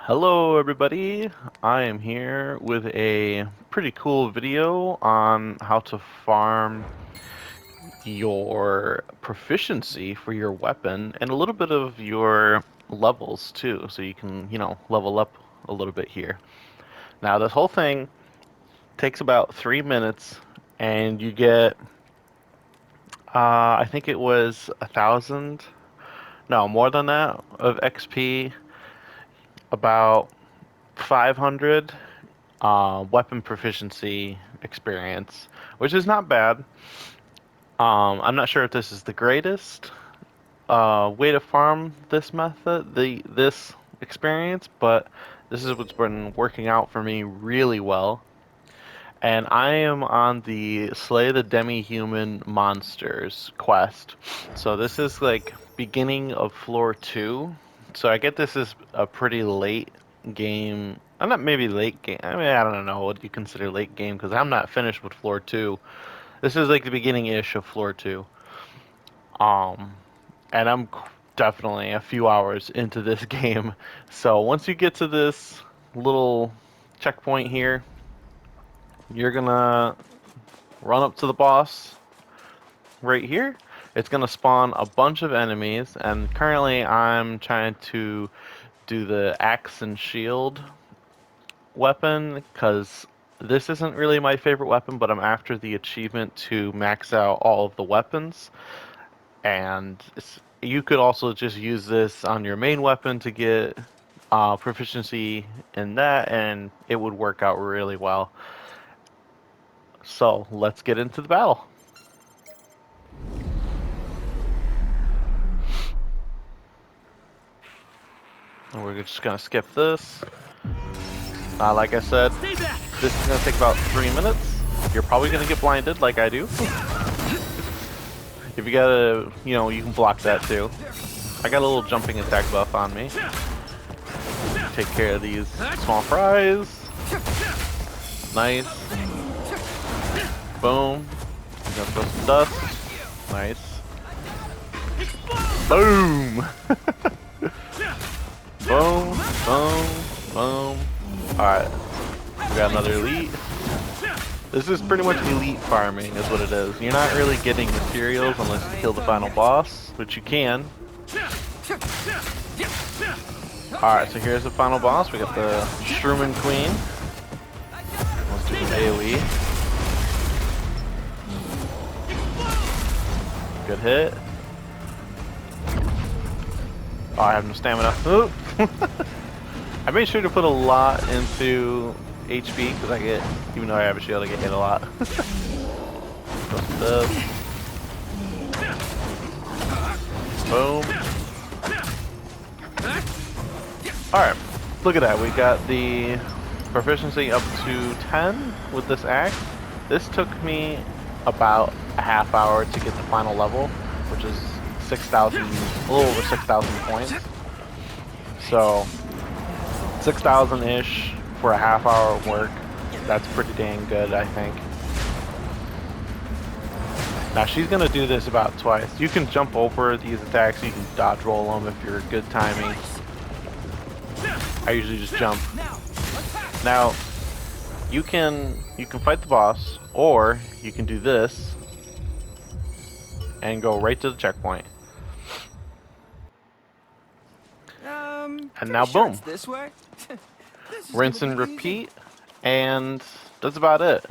Hello everybody, I am here with a pretty cool video on how to farm your proficiency for your weapon and a little bit of your levels too, so you can, level up a little bit here. Now this whole thing takes about 3 minutes and you get, I think it was 1,000, no, more than that of XP, about 500 weapon proficiency experience, which is not bad. I'm not sure if this is the greatest way to farm this method, this experience, but this is what's been working out for me really well. And I am on the Slay the Demi-Human Monsters quest. So this is like beginning of floor 2. So I get this is a pretty late game. I'm not maybe late game. I mean, I don't know what you consider late game because I'm not finished with floor 2. This is like the beginning-ish of floor 2. Um, and I'm definitely a few hours into this game. So once you get to this little checkpoint here, you're gonna run up to the boss right here. It's gonna spawn a bunch of enemies, and currently I'm trying to do the axe and shield weapon because this isn't really my favorite weapon, but I'm after the achievement to max out all of the weapons. And you could also just use this on your main weapon to get proficiency in that, and it would work out really well. So let's get into the battle. And we're just gonna skip this. Like I said, this is gonna take about 3 minutes. You're probably gonna get blinded like I do. If you gotta, you can block that too. I got a little jumping attack buff on me. Take care of these small fries. Nice. Boom. I'm gonna throw some dust. Nice. Boom! Boom, boom, boom. Alright. We got another elite. This is pretty much elite farming is what it is. You're not really getting materials unless you kill the final boss, which you can. Alright, so here's the final boss. We got the Shrooming Queen. Let's do some AoE. Good hit. Oh, I have no stamina. I made sure to put a lot into HP because I get, even though I have a shield, I get hit a lot. Boom. Alright, look at that. We got the proficiency up to 10 with this axe. This took me about a half hour to get the final level, which is 6,000, a little over 6,000 points. So 6,000-ish for a half hour of work. That's pretty dang good, I think. Now she's gonna do this about twice. You can jump over these attacks, you can dodge roll them if you're good timing. I usually just jump. Now you can fight the boss, or you can do this and go right to the checkpoint. And now boom. Sure this way. Rinse and repeat, and that's about it.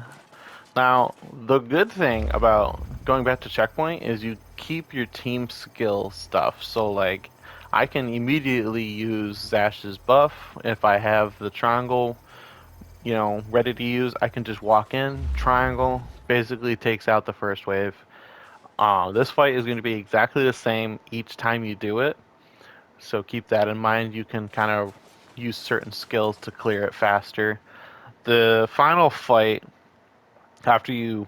Now, the good thing about going back to checkpoint is you keep your team skill stuff. So like, I can immediately use Zash's buff. If I have the triangle, ready to use, I can just walk in, triangle, basically takes out the first wave. This fight is going to be exactly the same each time you do it. So keep that in mind. You can kind of use certain skills to clear it faster. The final fight, after you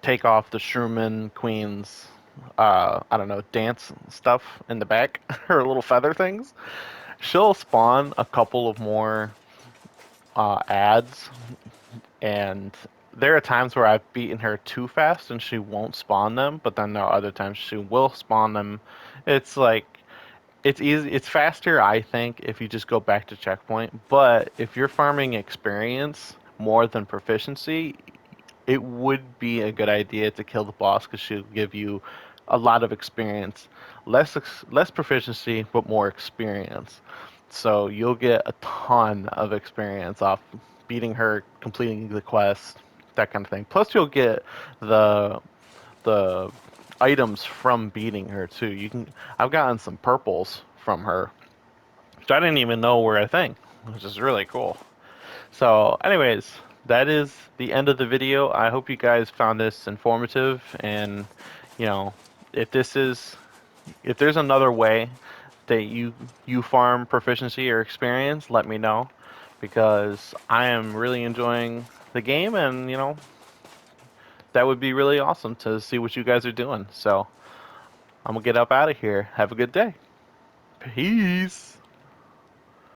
take off the Shroomin Queen's, I don't know, dance stuff in the back, her little feather things, she'll spawn a couple of more ads, and there are times where I've beaten her too fast and she won't spawn them, but then there are other times she will spawn them. It's like It's easy. It's faster, I think, if you just go back to checkpoint. But if you're farming experience more than proficiency, it would be a good idea to kill the boss because she'll give you a lot of experience, less proficiency, but more experience. So you'll get a ton of experience off beating her, completing the quest, that kind of thing. Plus, you'll get the the items from beating her too. You can I've gotten some purples from her, which I didn't even know were a thing, which is really cool. So, anyways, that is the end of the video. I hope you guys found this informative and you know, if this is if there's another way that you farm proficiency or experience, let me know because I am really enjoying the game and that would be really awesome to see what you guys are doing. So, I'm gonna get up out of here. Have a good day. Peace.